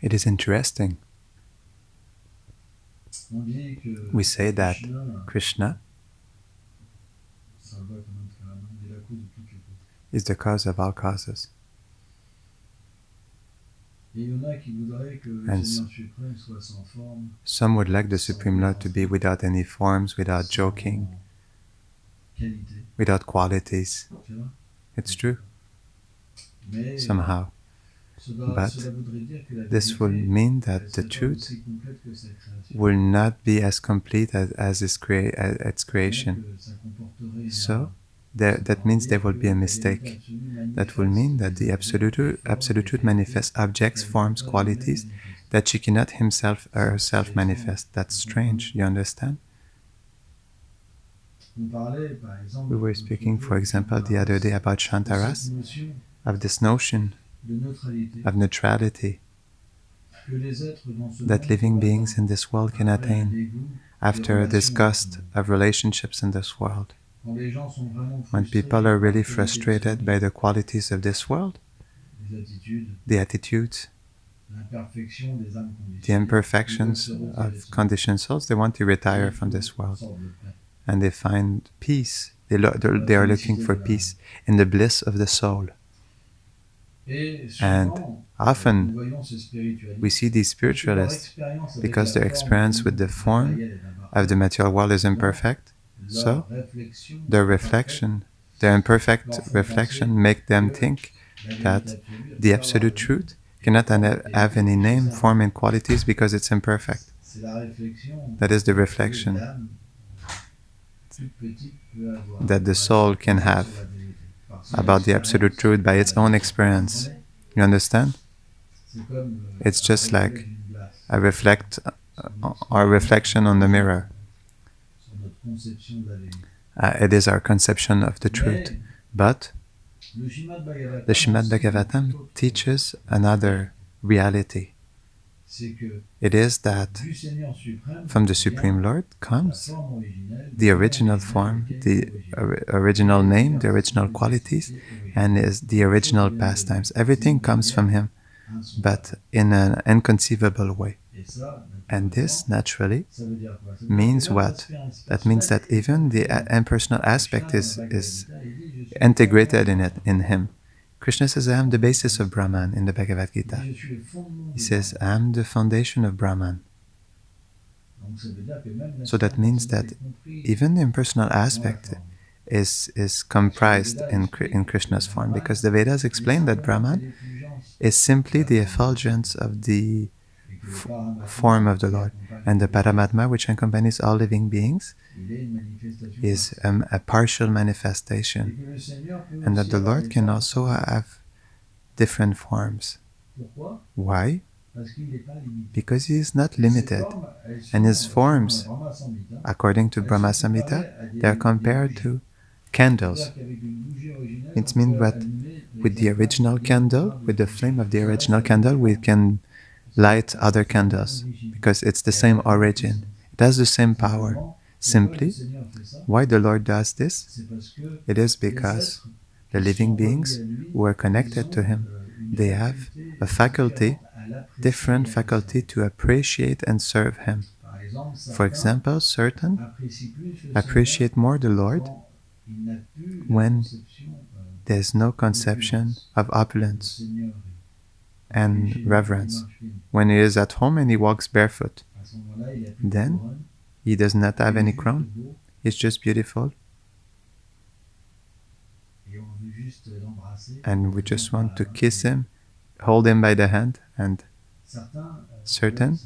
It is interesting. We say that Krishna is the cause of all causes. And some would like the Supreme Lord to be without any forms, without joking, without qualities. It's true, somehow. But this will mean that the truth will not be as complete as its creation. So that means there will be a mistake. That will mean that the Absolute Truth manifests objects, forms, qualities that she cannot himself or herself manifest. That's strange, you understand? We were speaking, for example, the other day about Shantaras, of this notion of neutrality that living beings in this world can attain after a disgust of relationships in this world. When people are really frustrated by the qualities of this world, the attitudes, the imperfections of conditioned souls, they want to retire from this world. And they find peace. They are looking for peace in the bliss of the soul. And often we see these spiritualists, because their experience with the form of the material world is imperfect, so their imperfect reflection make them think that the Absolute Truth cannot have any name, form, and qualities because it's imperfect. That is the reflection that the soul can have about the Absolute Truth by its own experience. You understand? It's just like a reflection on the mirror. It is our conception of the truth. But the Srimad Bhagavatam teaches another reality. It is that from the Supreme Lord comes the original form, the original name, the original qualities, and is the original pastimes. Everything comes from Him, but in an inconceivable way. And this, naturally, means what? That means that even the impersonal aspect is integrated in Him. Krishna says, I am the basis of Brahman in the Bhagavad Gita. He says, I am the foundation of Brahman. So that means that even the impersonal aspect is comprised in Krishna's form, because the Vedas explain that Brahman is simply the effulgence of the form of the Lord. And the Paramatma, which accompanies all living beings, is a partial manifestation. And that the Lord can also have different forms. Why? Because He is not limited. And His forms, according to Brahma Samhita, they are compared to candles. It means that with the original candle, with the flame of the original candle, we can light other candles, because it's the same origin. It has the same power. Simply, why the Lord does this? It is because the living beings who are connected to Him, they have a faculty, different faculty to appreciate and serve Him. For example, certain appreciate more the Lord when there's no conception of opulence and reverence. When he is at home and he walks barefoot, then he does not have any crown. He's just beautiful. And we just want to kiss him, hold him by the hand, and certain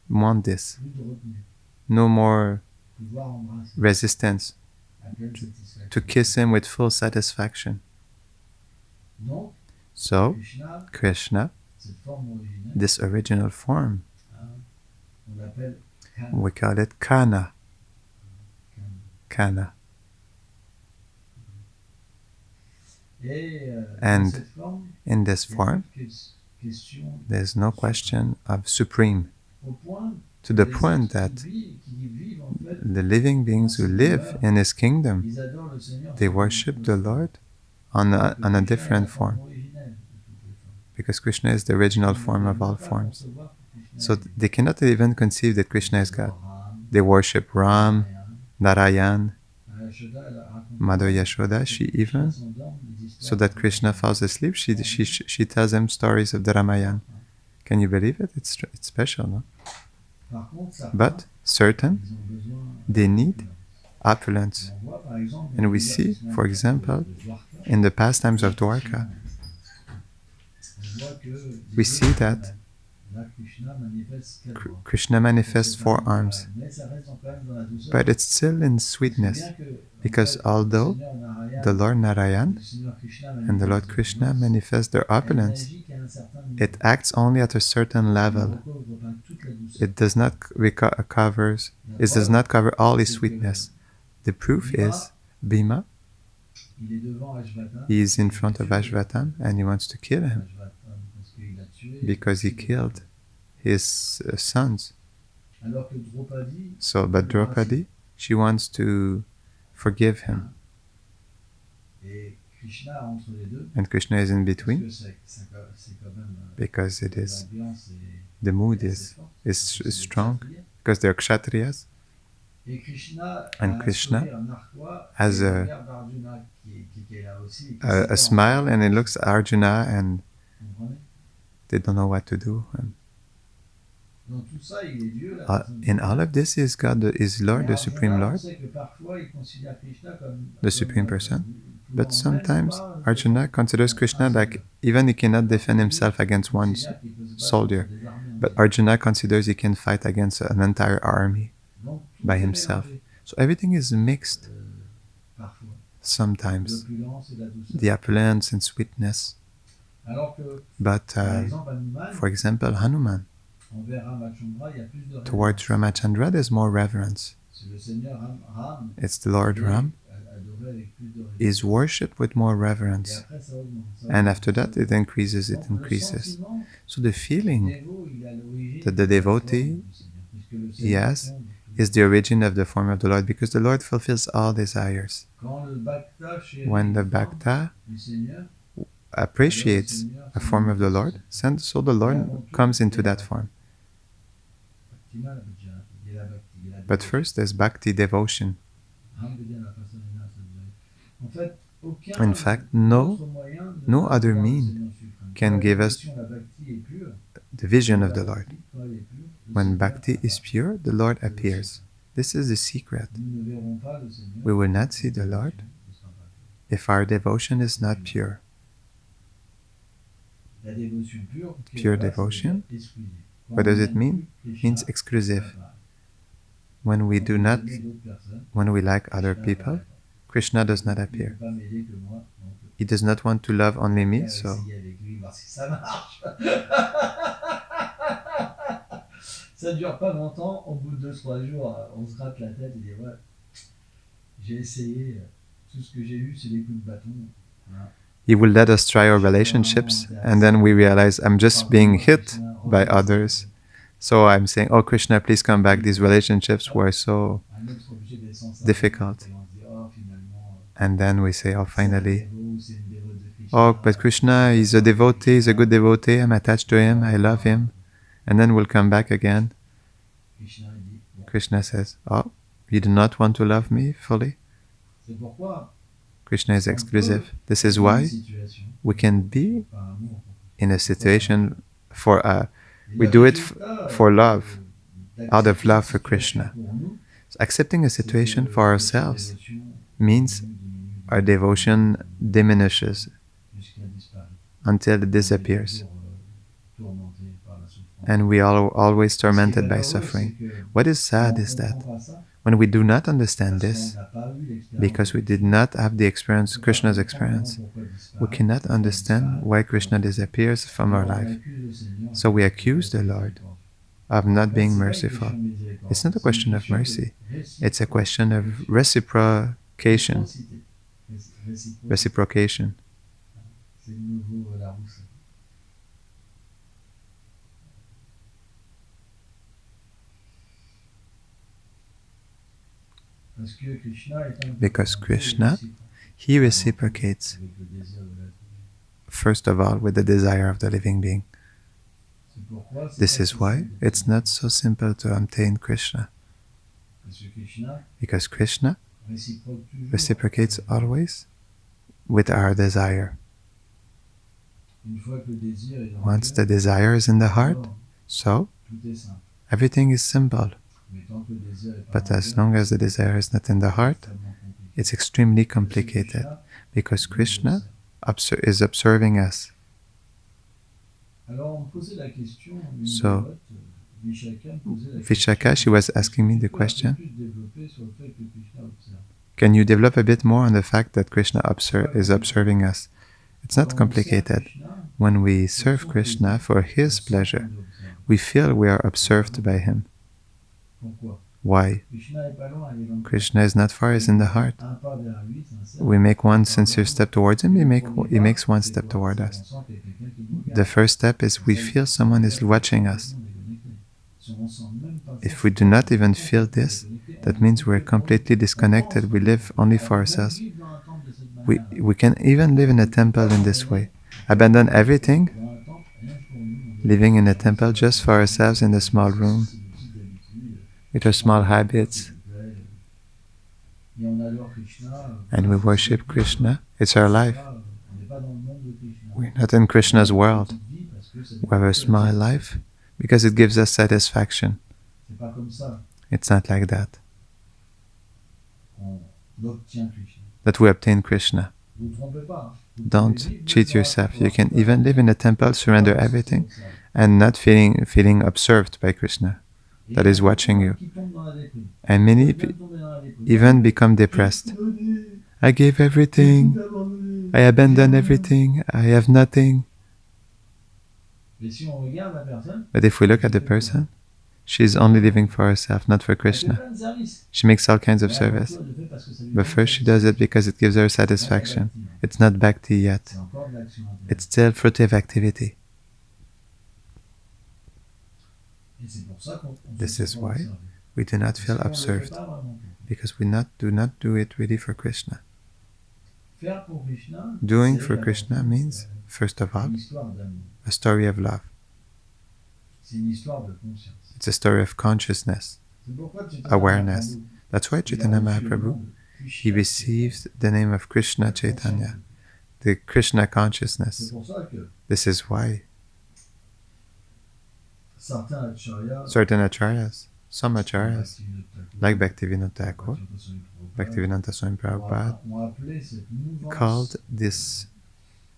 want this. No more resistance. To kiss him with full satisfaction. So, Krishna, this original form, we call it Kana. Kana. And in this form, there's no question of supreme, to the point that the living beings who live in His kingdom, they worship the Lord on a different form, because Krishna is the original form of all forms. So they cannot even conceive that Krishna is God. They worship Ram, Narayan, Mother Yashoda. She even, so that Krishna falls asleep, she tells him stories of the Ramayana. Can you believe it? It's special, no? But certain, they need opulence. And we see, for example, in the pastimes of Dwarka, we see that Krishna manifests 4 arms, but it's still in sweetness, because although the Lord Narayan and the Lord Krishna manifest their opulence, it acts only at a certain level. It does not cover all His sweetness. The proof is Bhima. He is in front of Ashvatam and he wants to kill him because he killed his sons. So, but Draupadi, she wants to forgive him. And Krishna is in between, because it is, the mood is strong, because they're Kshatriyas. And Krishna has a smile, and he looks at Arjuna and they don't know what to do. And in all of this is God, is Lord, the Supreme Lord, the Supreme Person. But sometimes Arjuna considers Krishna like even he cannot defend himself against one soldier. But Arjuna considers he can fight against an entire army by himself. So everything is mixed. Sometimes the opulence and sweetness. But for example, Hanuman, towards Ramachandra there's more reverence. It's the Lord Ram is worshipped with more reverence, and after that it increases. So the feeling that the devotee he has is the origin of the form of the Lord, because the Lord fulfills all desires. When the Bhakta appreciates a form of the Lord, so the Lord comes into that form. But first there's bhakti, devotion. In fact, no other mean can give us the vision of the Lord. When bhakti is pure, the Lord appears. This is the secret. We will not see the Lord if our devotion is not pure. Pure devotion, what does it mean? It means exclusive. When we like other people, Krishna does not appear. He does not want to love only me, so ça dure pas longtemps, au bout de 2-3 jours, on se gratte la tête et dit ouais, j'ai essayé, tout ce que j'ai eu c'est des coups de bâton. He will let us try our relationships, and then we realize I'm just being hit by others. So I'm saying, oh Krishna, please come back. These relationships were so difficult. And then we say, oh finally, oh but Krishna, he's a devotee, he's a good devotee, I'm attached to him, I love him. And then we'll come back again. Krishna says, oh, you do not want to love me fully? Krishna is exclusive. This is why we can be in a situation we do it for love, out of love for Krishna. So accepting a situation for ourselves means our devotion diminishes until it disappears. And we are always tormented by suffering. What is sad is that when we do not understand this, because we did not have the experience, Krishna's experience, we cannot understand why Krishna disappears from our life. So we accuse the Lord of not being merciful. It's not a question of mercy. It's a question of reciprocation. Reciprocation. C'est le nouveau Larousse. Parce que Krishna est un Because Krishna, he reciprocates, avec le désir de l'être humain. first of all, with the desire of the living being. C'est pourquoi c'est This pas is si why simple it's not so simple to obtain Krishna, parce que Krishna because Krishna réciproque toujours. reciprocates always with our desire. Une fois que le désir est dans le Once cœur, the desire is in the heart, alors, so tout est simple. everything is simple. Mais tant que le désir est pas But dans le as cœur, long as the desire is not in the c'est heart, extrêmement compliqué. it's extremely Parce que complicated Krishna because nous Krishna observe. is observing us. Alors on me posait la question, une So, dévote, Vishaka me posait la Vishaka, question, she was asking me est-ce que the tu peux un peu question, plus développer sur le fait que Krishna observe? can you develop a bit more on the fact that Krishna is Ouais. observing us? It's Quand not on complicated. observe Krishna, When we pour serve son Krishna plaisir, for his on sent pleasure, qu'on l'observe. we feel we are observed by him. Pourquoi? Why? Krishna est pas loin, il est dans le cœur. Krishna is not far, he's in the heart. Un pas vers lui, sincère. We make one Un pas sincere vers step nous. towards him, Et le he premier makes pas, one c'est step quoi? toward C'est us. qu'on sent qu'il y a quelqu'un qui nous regarde. The first step is we Ça, feel il faut someone is faire watching que us. tout le monde est connecté. Si on sent même pas ça, If we do not even feel on est this, connecté, on that est means we're connecté pour lui. completely On disconnected. pense We live qu'on only est- for on peut même ourselves. vivre dans un temple de cette We, manière-là. we can even live in a temple in this way. Abandon everything, Dans un temple, rien que pour nous, on est- living in a temple just for ourselves in a small room, C'est des petites habitudes, with our small habits, et on adore Krishna, and we worship Krishna. It's our life. on n'est pas dans le monde de Krishna. We're not in Krishna's world. Petite vie parce que ça We have a small life because it gives us satisfaction. C'est pas comme ça It's not like that, qu'on obtient Krishna. that we obtain Krishna. Vous ne trompez pas. Vous Don't pouvez vivre cheat dans un yourself. temple, You can dans un even live in a temple, surrender temple, everything, c'est comme ça. and not feeling observed by Krishna, Et that il y a is watching beaucoup you. qui tombent dans la déprime. And many Ils peuvent tomber dans la déprime. even become depressed. Donnez, I gave everything. tout abandonné. I abandon everything. I have nothing. Mais si on regarde la personne, But if we look at the person, she's only living for herself, not for elle fait Krishna. plein de services. She makes all kinds of Mais avant service. tout, elle le fait parce que ça lui But donne first, she satisfaction. does it because it gives her satisfaction. It's not bhakti yet. C'est encore de l'action intérieure. It's still fruitive activity. Et c'est pour ça qu'on se This sent is pas why observé. We do not Parce feel qu'on le fait observed pas vraiment. because we do not do it really for Krishna. Faire pour Krishna, Doing c'est for Krishna avant tout, means, first of all, une histoire d'amour. a story of love. C'est une histoire de conscience. It's a story of consciousness. C'est pourquoi Chaitanya Awareness. Mahaprabhu, That's why il a Chaitanya reçu le Mahaprabhu, nom de he Krishna received the name of Krishna Chaitanya, the Krishna C'est consciousness. pour ça que This is why certains acharyas, certain acharyas, some acharyas, like Bhaktivinoda Thakur, Bhaktivedanta Swami Prabhupada, ont appelé cette mouvance called this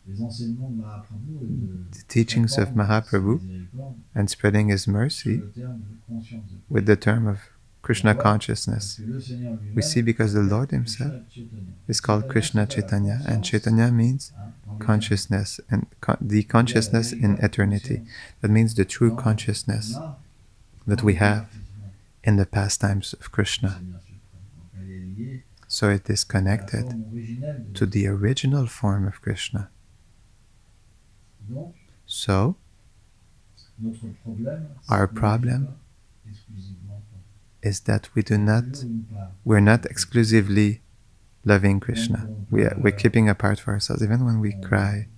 des enseignements de Mahaprabhu et de the teachings of Mahaprabhu ses miséricordes and spreading his sur mercy le terme de conscience de with the term of Krishna Pourquoi? consciousness. Parce que le Seigneur lui-même We see because the Lord Krishna himself Chaitanya. is called Krishna Chaitanya, and Conscience, Chaitanya means hein, dans le consciousness and the consciousness in eternity. That means the true consciousness that we have in the pastimes of Krishna. So it is connected to the original form of Krishna. Donc, So notre problème, Our c'est qu'on problem ne vit pas exclusivement pour is that we do Dieu not, ou une part. we're not exclusively loving Krishna. We're keeping a part for ourselves, even when we cry.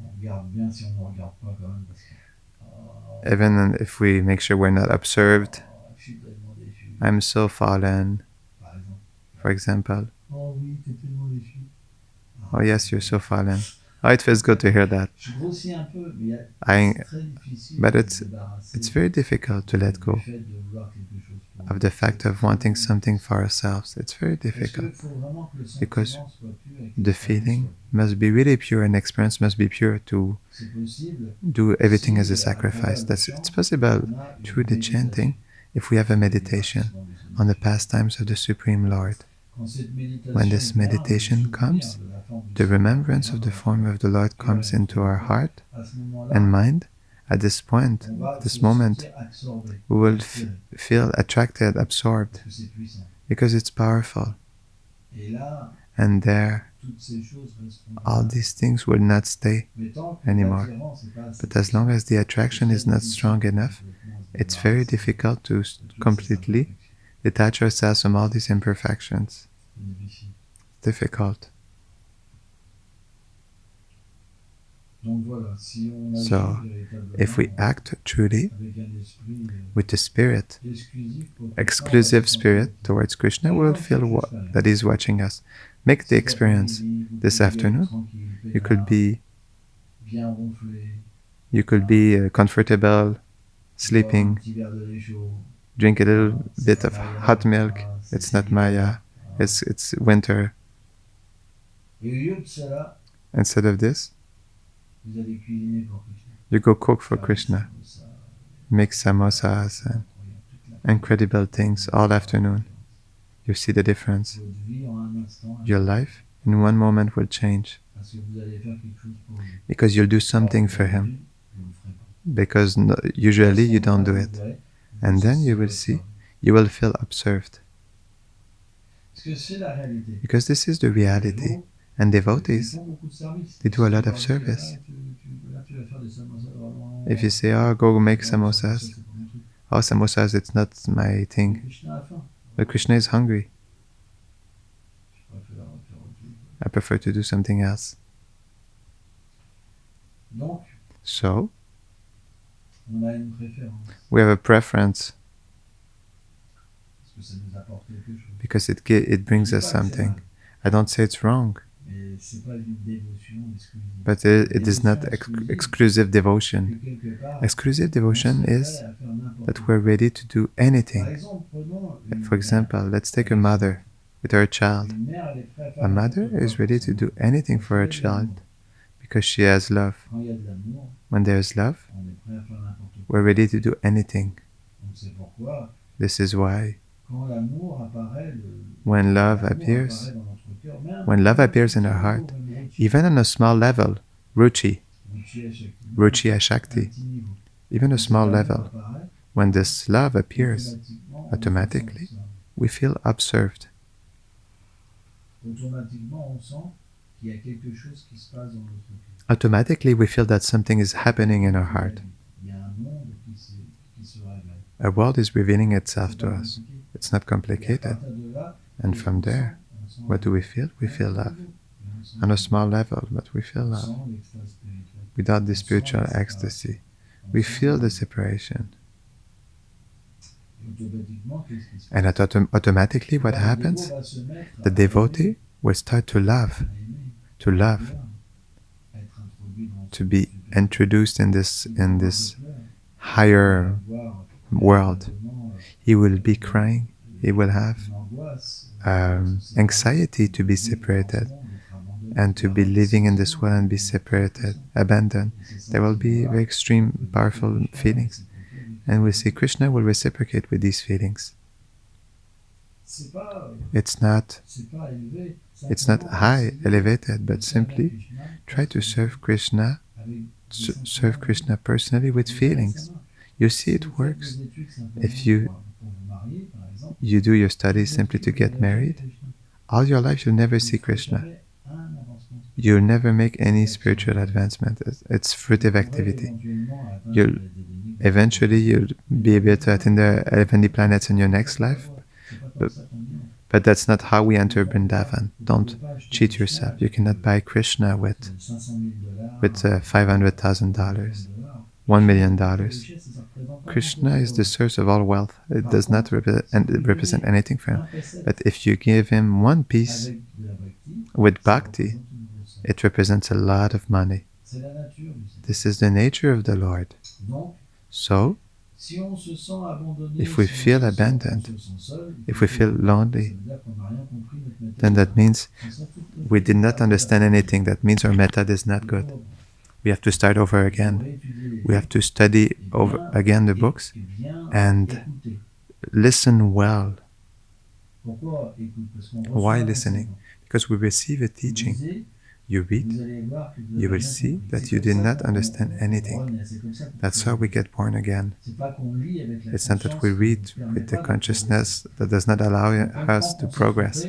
On regarde bien si on ne regarde pas quand même parce que Even if we make sure we're not observed. je suis tellement déçu. I'm so fallen, Par exemple. for example. Oh oui, t'es tellement déçu. Oh yes, you're so fallen. Oh, it feels good to hear that. Je grossis un peu, mais I, c'est très difficile but de it's se débarrasser it's very difficult to let du go fait de vouloir quelque chose pour of nous. the fact of wanting something for ourselves. It's very Parce que difficult faut vraiment que le because sentiment soit pur et que the le feeling service soit must be really pure and experience must be pure to pur. C'est possible do everything as a si, sacrifice. à travers le That's chant, it's possible on a une through the chanting méditation if we have a sur les meditation participants du Seigneur. on the pastimes of the Supreme Lord. Quand cette méditation When this vient, meditation le souvenir comes, de la forme du the Seigneur remembrance vient of the dans form notre of the Lord cœur comes et into our heart à ce moment-là, and mind. At this point, on va this se moment, sentir absorbé, we will attiré, feel attracted, absorbed, parce que c'est puissant. because it's powerful. Et là, And there, toutes ces choses resteront all là. these things will not stay Mais tant que anymore. l'attirance n'est pas assez But as long as the attraction is not strong enough, complètement se it's very débarrasser difficult to de toutes ces completely imperfections. detach ourselves from all these imperfections. C'est difficile. It's difficult. Donc voilà, si on agit So, véritablement if we act truly avec un esprit with the spirit, exclusif pour exclusive spirit towards Krishna, we will feel that He's watching us. Make the experience this afternoon. You could be bien ronflé, comfortable, sleeping, boire un petit verre de lait chaud. drink a little bit of hot milk. It's not Maya. It's winter. Et au lieu de cela, Instead of this, vous allez cuisiner pour Krishna. you go cook for Faire Krishna. ça, Make samosas and toute la incredible things all afternoon. You see the difference. votre vie en un instant, Your life in one moment will change parce que vous allez faire quelque chose pour lui. because you'll do something for Him. Vous le ferez pas. Because usually you don't do it. And then you will see, you will feel observed. Parce que c'est la réalité. Because this is the reality. And devotees, Ils font beaucoup de services. they do a lot Tu of vas service. là, là, tu vas faire des samosas, vraiment. If you say, oh, go make Ça, samosas, c'est pas mon truc. oh, samosas, it's not my thing. Krishna a faim. But Krishna is hungry. Je préfère faire autre chose. I prefer to do something else. Donc, So, on a une préférence. we have a preference Parce que ça nous apporte quelque chose. because it brings us something. I don't say it's wrong, Mais c'est pas une dévotion exclusive. but it is not exclusive devotion. Que quelque part, Exclusive on devotion serait is prêt à faire n'importe that quoi. we're ready to do Par anything. exemple, prenons une For example, let's take a mother with her child. Une mère, elle est prête à faire A mother n'importe is quoi ready pour to son do enfant. anything for her Quand il y a de child l'amour, because she has love. Quand il y a de l'amour, When there's love, on est prêt à faire n'importe quoi. we're ready to do anything. Donc c'est pourquoi, This is why quand l'amour apparaît, when love l'amour appears, apparaît dans notre cœur, même when love appears in our heart, even on a small level, ruchi ashakti, even a small level, when this love appears, automatically, we feel observed. Automatiquement, on sent qu'il y a quelque chose qui se passe dans notre cœur. Automatically, we feel that something is happening in our heart. Il y a un monde qui se révèle. A world is revealing itself to C'est pas us. compliqué. It's not Et à complicated. partir de là, And from there, on sent what do we feel? We feel love. On a small level, but we feel On love. sent l'extase spirituelle. Without the spiritual ecstasy, we feel the separation. Et automatiquement, qu'est-ce qui se passe? And automatically, what Le happens? dévot va se mettre The à devotee will start to love, aimer, to love, à être introduit dans to be introduced in this ce higher voir world. vraiment, He will be crying. He will have une angoisse, anxiety to be separated and to be living in this world and be separated, abandoned. There will be very extreme, powerful feelings. And we see Krishna will reciprocate with these feelings. C'est pas It's not élevé, It's not high, elevated, but simply try to serve Krishna, serve Krishna personally with feelings. You see it works. If you do your studies simply to get married, all your life you'll never see Krishna. You'll never make any spiritual advancement. It's fruitive activity. Eventually you'll be able to attain the heavenly planets in your next life, but that's not how we enter Vrindavan. Don't cheat yourself. You cannot buy Krishna with $500,000, $1 million. Krishna is the source of all wealth. It does not represent anything for him. But if you give him one piece with bhakti, it represents a lot of money. This is the nature of the Lord. So, if we feel abandoned, if we feel lonely, then that means we did not understand anything. That means our method is not good. We have to start over again. We have to study over again the books and listen well. Why listening? Because we receive a teaching. you read, you will see that you did not understand anything. That's how we get born again. It's not that we read with the consciousness that does not allow us to progress.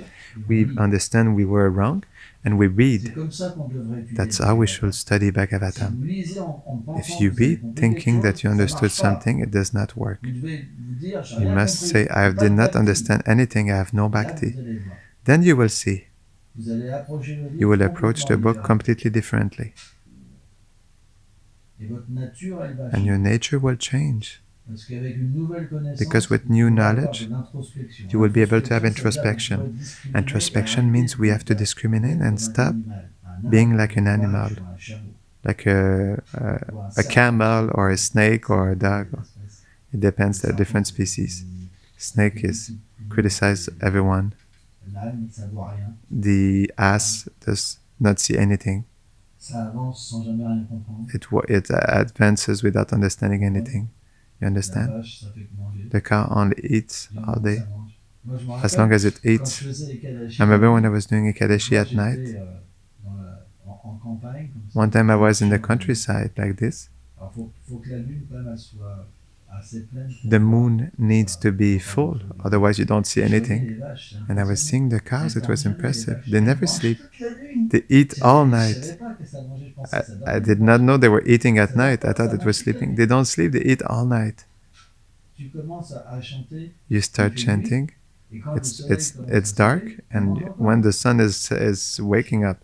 We understand we were wrong, and we read. That's how we should study Bhagavatam. If you read thinking that you understood something, it does not work. You must say, I did not understand anything, I have no bhakti. Then you will see. You will approach the book completely differently. And your nature will change. Because with new knowledge, you will be able to have introspection. Introspection means we have to discriminate and stop being like an animal, like a camel or a snake or a dog. It depends, there are different species. Snake is criticize everyone. The ass does not see anything. It advances without understanding anything. You understand? The cow only eats all day. As long as it eats. I remember when I was doing Ekadashi at night. One time I was in the countryside like this. The moon needs to be full, otherwise you don't see anything. And I was seeing the cows, it was impressive. They never sleep. They eat all night. I did not know they were eating at night. I thought it was sleeping. They don't sleep, they eat all night. You start chanting. It's dark, and when the sun is waking up,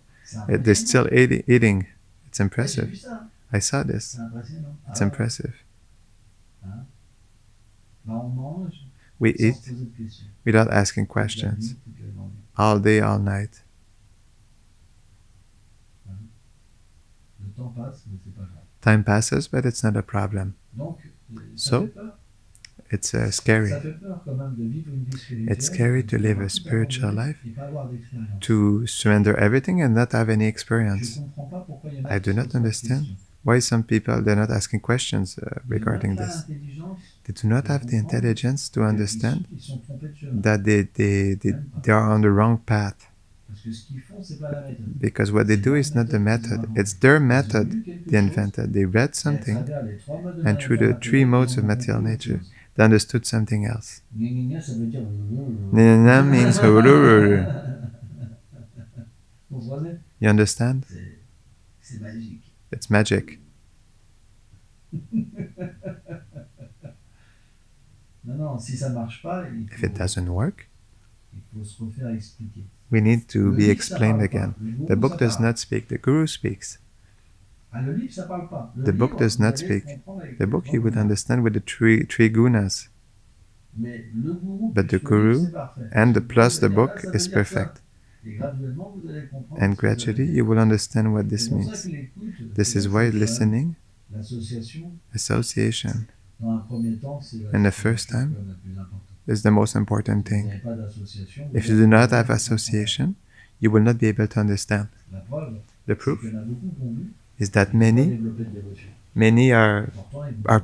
they're still eating. It's impressive. I saw this. It's impressive. We eat without asking questions. All day, all night. Time passes, but it's not a problem. So, it's scary. It's scary to live a spiritual life, to surrender everything and not have any experience. I do not understand why some people, they're not asking questions regarding this. They do not have the intelligence to understand that they are on the wrong path. Because what they do is not the method. It's their method they invented. They read something, and through the 3 modes of material nature, they understood something else. Nina means you understand? It's magic. If it doesn't work, we need to be explained again. The book does not speak, the Guru speaks. The book does not speak. The book you would understand with the three gunas. But the Guru and plus the book is perfect. And gradually you will understand what this means. This is why listening, association, in the first time, is the most important thing. If you do not have association, you will not be able to understand. The proof is that many are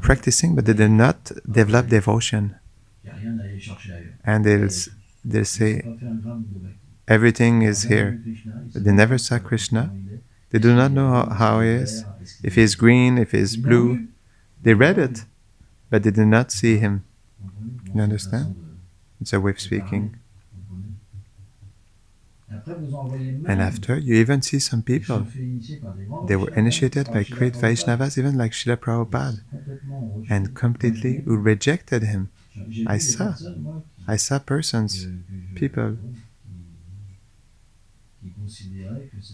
practicing, but they do not develop devotion. And they'll say, everything is here. But they never saw Krishna. They do not know how he is. If he is green, if he is blue. They read it, but they did not see him. You understand? It's a way of speaking. And after, you even see some people. They were initiated by great Vaishnavas, even like Srila Prabhupada, and completely who rejected him. I saw persons, people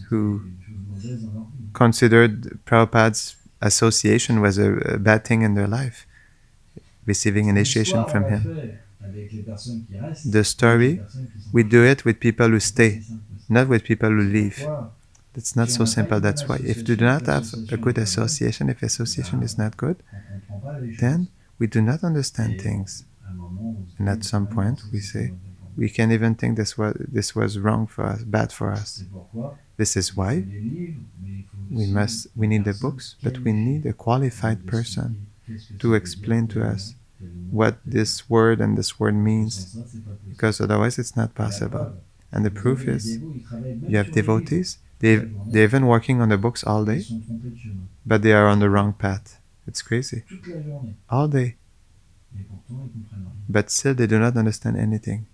who considered Prabhupada's association was a bad thing in their life, receiving initiation from him. The story, we do it with people who stay, not with people who leave. It's not so simple, that's why. If you do not have a good association, if association is not good, then we do not understand things. And at some point, we say, we can even think this was wrong for us, bad for us. This is why we need the books, but we need a qualified person to explain to us what this word and this word means, because otherwise it's not possible. And the Vous proof avez les is, dévots, ils travaillent même you have sur les livres. devotees, they're even working on the books all Ils day, sont trompés de chemin. but they are on the wrong path. It's crazy. Toute la journée. All day. Et pourtant, ils comprennent rien. But still they do not understand anything.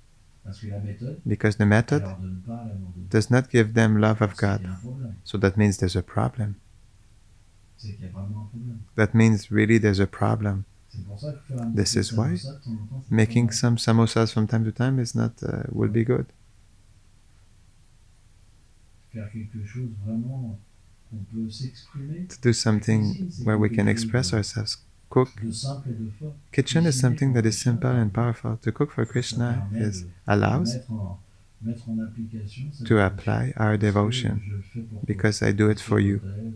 Parce que la méthode, Because the elle method leur donne pas l'amour de Dieu. does not give them love of C'est qu'il God. y a un problème. So that means there's a problem. C'est qu'il y a vraiment un problème. That means really there's a problem. C'est pour ça que faire un This petit peu is de why samosa de temps en temps, c'est Making pas mal. some samosas from time to time is not will be good. Faire quelque chose vraiment qu'on peut s'exprimer. To do something where we can express ourselves. Cook. De simple et de fort. Kitchen is something that is simple and powerful. To cook for Krishna is allows Mettre en application cette to dévotion. apply our Parce que devotion je le fais pour toi. because I do it for you. L'autel,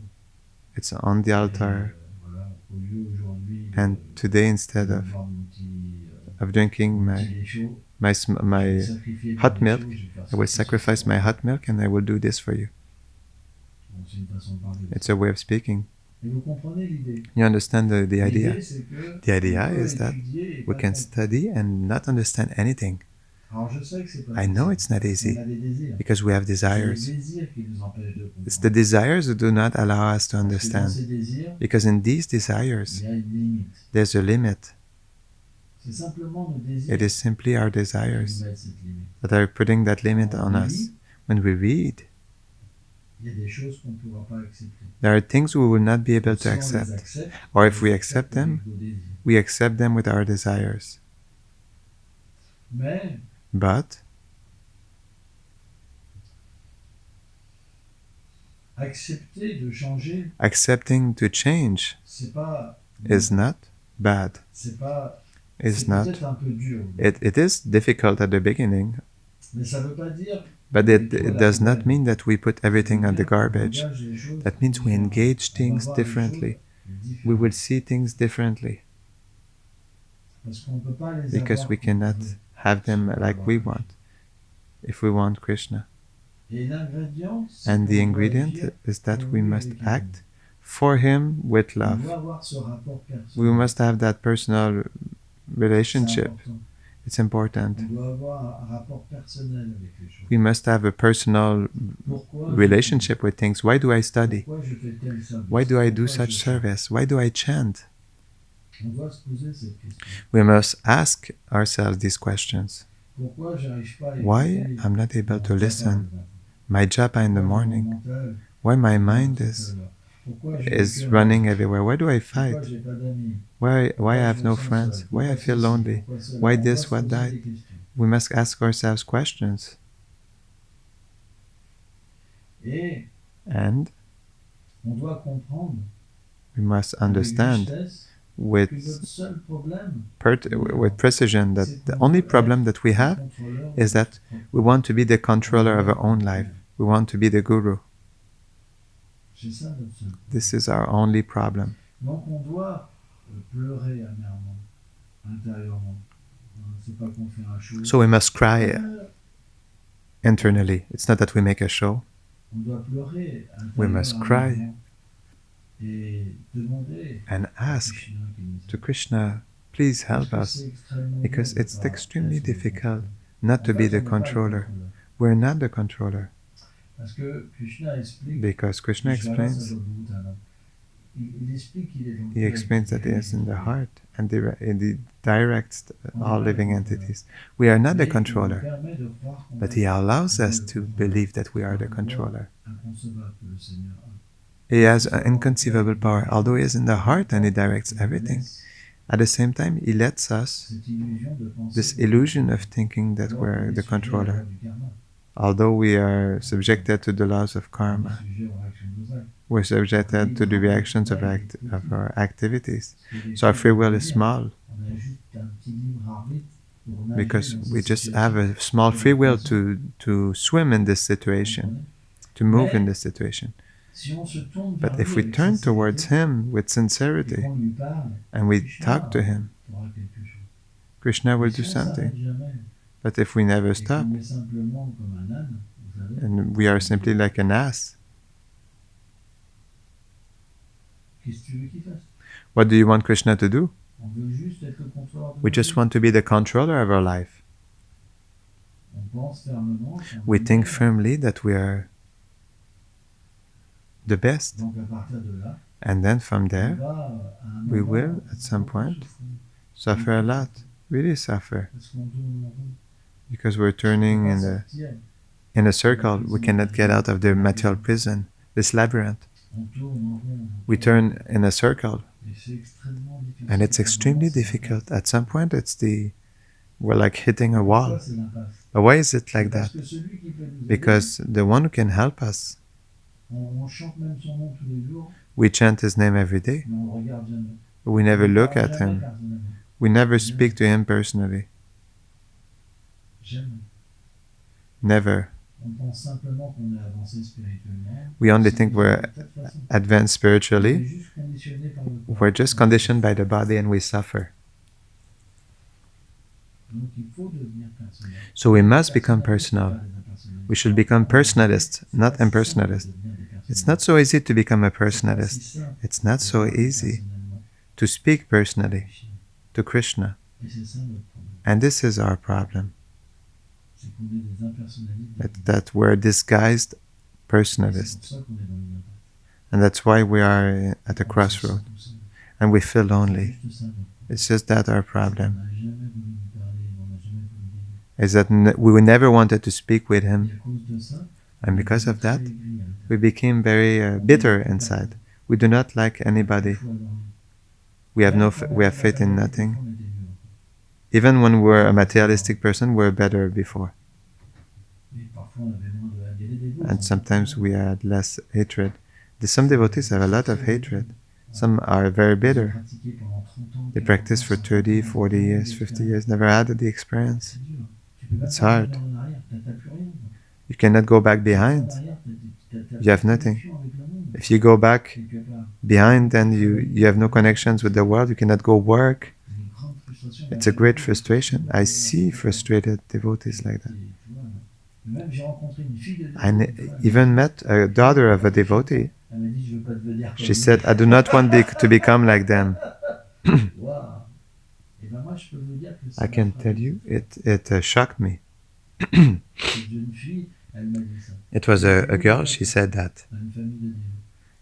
It's on the et, altar. voilà, au lieu aujourd'hui And today, instead de of boire mon petit, drinking mon my petit lait chaud, my je vais my sacrifier le hot lait milk, chaud, je vais faire I will ça. sacrifice my hot milk and I will do this for you. Bon, c'est une façon de parler. It's a way of speaking. Et vous comprenez l'idée. You understand the idea? L'idée, c'est que The idea on peut is that étudier et we pas can comprendre. study and not understand anything. Alors je sais que c'est pas I know facile. it's not easy On a des désirs. because we have C'est les desires. désirs qui nous empêchent de It's comprendre. the desires who do not allow us to Parce que dans understand. ces désirs, Because in these il desires, y a une limite. there's a limit. C'est simplement nos désirs It is simply our qui nous desires mettent cette limite. that are putting that limit Quand on on us. lit, When we read, il y a des choses qu'on ne pourra pas accepter. there are things we will not be able to Si on les accept. accepte, Or on if les we accept them, avec nos désirs. we accept them with our desires. Mais But accepter de changer, accepting to change c'est pas is not bad. c'est pas Is c'est not. peut-être un peu dur. It is difficult at the beginning, Mais ça veut pas dire but it does not mean that we put everything on the garbage. on engage les choses That means we différemment. engage On va things voir les differently. choses différemment. We will see things differently Parce qu'on peut pas les because avoir we comme on cannot veut. have them like we want. If we want Krishna. Et l'ingrédient, c'est And qu'on the doit ingredient agir is that pour we lui must avec act for him with amour. On love. doit avoir ce rapport personnel. We must have that personal C'est relationship. important. It's important. On doit avoir un rapport personnel avec les choses. We must have a personal Pourquoi relationship with things. Why do I study? Pourquoi je fais tel service? Why do I do Pourquoi such je chante? service? Why do I chant? On doit se poser cette question. We must ask ourselves these questions. Pourquoi j'arrive pas à Why écouter I'm not able mon to papa listen? le matin? My japa in the Pourquoi mon morning. mental Why my mind tout à is l'heure? Pourquoi j'ai is le cœur running battu? everywhere. Why do I Pourquoi fight? j'ai pas d'amis? Why Pourquoi I je have me no sens friends? seul? Why I Pourquoi feel ceci? lonely? Pourquoi cela? Why On doit this? se What poser that? des questions. We must ask ourselves questions. Et And on doit comprendre we must avec understand justesse with que notre seul problème, with precision that the only problem that we have contrôleur is de that notre propre we want to be the controller of our own life. We want to be the guru. C'est ça notre seul. This is our only problem. Donc on doit pleurer amèrement, intérieurement. C'est pas qu'on fait un show. So we must cry internally. It's not that we make a show. On doit pleurer We must cry intérieurement et demander and à ask Krishna qu'il nous aide. to Krishna, please help Parce que us. c'est extrêmement Because dur de it's pas extremely être le difficult contrôleur. not to En be fait, the on n'est pas le controller. contrôleur. We're not the controller. Parce que Krishna explique. Because Krishna Ishvara explains, Sarvabhutana. Il explique qu'il est dans le he cœur, explains that il it is in the contrôle. heart and he directs all living entities. We are not the Mais il nous controller, permet de croire qu'on but est he allows us le to contrôleur. believe that we are the Un pouvoir controller. inconcevable que le Seigneur a. He has an inconceivable power, although he is in the heart and he directs Il nous everything. laisse At the same time, he lets us cette illusion de penser this qu'on est illusion le of thinking that contrôleur. we're Alors qu'on the est sujet à la controller, loi du karma. although we are subjected to the laws of On est karma. sujet aux réactions de nos actes. We're subjected to the reactions of our activities. So our free will is small On a juste un petit libre arbitre pour nager because dans we cette just situation. have a small free will to swim in this situation, to move in this situation. Si on se tourne But vers if lui we avec turn sincérité towards him with et sincerity qu'on lui parle, and we Krishna talk to him, fera quelque chose. Krishna will Si do on s'arrête something. jamais But if we never et stop qu'on est simplement comme un âne, vous savez, and we are simply like an ass, qu'est-ce que tu veux qu'il fasse? what do you want Krishna to do? On veut juste être le contrôleur de We nos just vies. want to be the controller of our life. On pense fermement qu'on We est think meilleur. firmly that we are the best. Donc à partir de là, And then from on there, va à un we moment will, at some beaucoup point, souffrir. suffer a lot. Really suffer. Parce qu'on tourne en rond. Because we're On ne peut turning pas in sortir. a circle. We cannot get out of the material prison, this labyrinth. On tourne en rond. We turn in a circle. Et c'est extrêmement difficile. And it's À un extremely moment, c'est difficult. At some point, we're like hitting a l'impasse. wall. Pourquoi c'est l'impasse? But why is it like Parce that? que celui qui peut nous aider, Because the one who can help us, on chante même son nom tous les jours, we chant his name every day. mais on ne le regarde jamais. We never On ne look parle at jamais him. personnellement. We never speak to him personally. Jamais. Never. On pense simplement qu'on est avancé spirituellement. We only C'est think we're de toute façon. advanced On est spiritually. juste conditionné par le corps. We're just conditioned by the body and we suffer. Donc il faut devenir personnel. So we must become Personnaliste, personal. pas des impersonnalistes. We should become personalists, C'est not pas si simple impersonalists. de devenir des It's personnalistes. not so easy to become a C'est pas si personalist. simple It's not de so parler easy personnellement. to speak personally to Krishna. Et c'est ça notre problème. And this is our problem, C'est qu'on est des impersonnalistes. that we're disguised Et c'est personalists. pour ça qu'on est dans une impasse. And that's why we are at a crossroad On se sent tout seul. and we feel C'est lonely. juste ça notre problème. It's just that our On problem n'a jamais voulu lui parler, on n'a jamais voulu l'aider. is that we never wanted to speak with Et him. à cause de ça, And because of that, très aigri à l'intérieur. we became very bitter inside. We do not like anybody. Foi dans lui. We have we have faith in nothing. Even when we're a materialistic person, we're better before. And sometimes we had less hatred. Some devotees have a lot of hatred. Some are very bitter. They practice for 30, 40 years, 50 years, never had the experience. It's hard. You cannot go back behind. You have nothing. If you go back behind, then you have no connections with the world. You cannot go work. It's a great frustration. I see frustrated devotees like that. I even met a daughter of a devotee. She said, I do not want to become like them. I can tell you, it shocked me. It was a girl, she said that.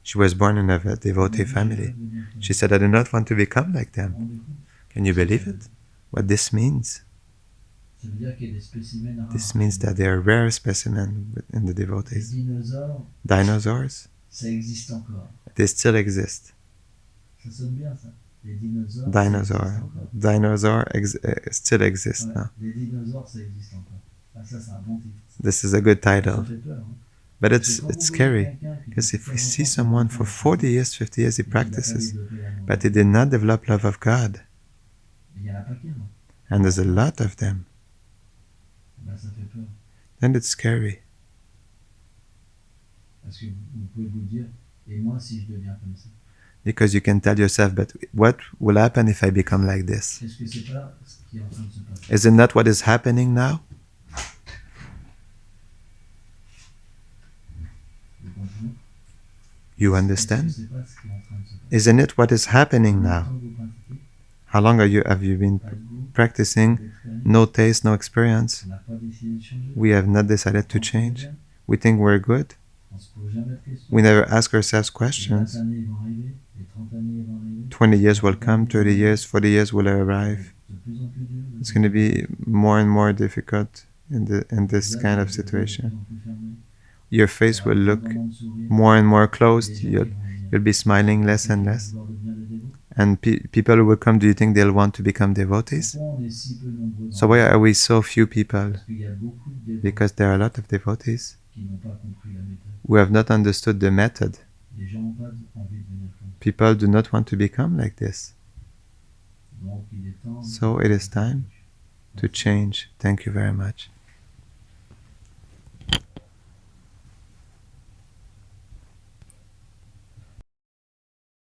She was born in a devotee family. She said, I do not want to become like them. Can you believe it? What this means? This means that they are rare specimens in the devotees. Dinosaurs, they still exist. Dinosaur still exists now. This is a good title. But it's scary, because if we see someone for 40 years, 50 years, he practices, but he did not develop love of God, and there's a lot of them, then it's scary. Because you can tell yourself, but what will happen if I become like this? Is it not what is happening now? You understand? Isn't it what is happening now? How long have you been practicing? No taste, no experience. We have not decided to change. We think we're good. We never ask ourselves questions. 20 years will come, 30 years, 40 years will arrive. It's going to be more and more difficult in this kind of situation. Your face will look more and more closed. You'll be smiling less and less. And people who will come, do you think they'll want to become devotees? So why are we so few people? Because there are a lot of devotees who have not understood the method. People do not want to become like this. So it is time to change. Thank you very much.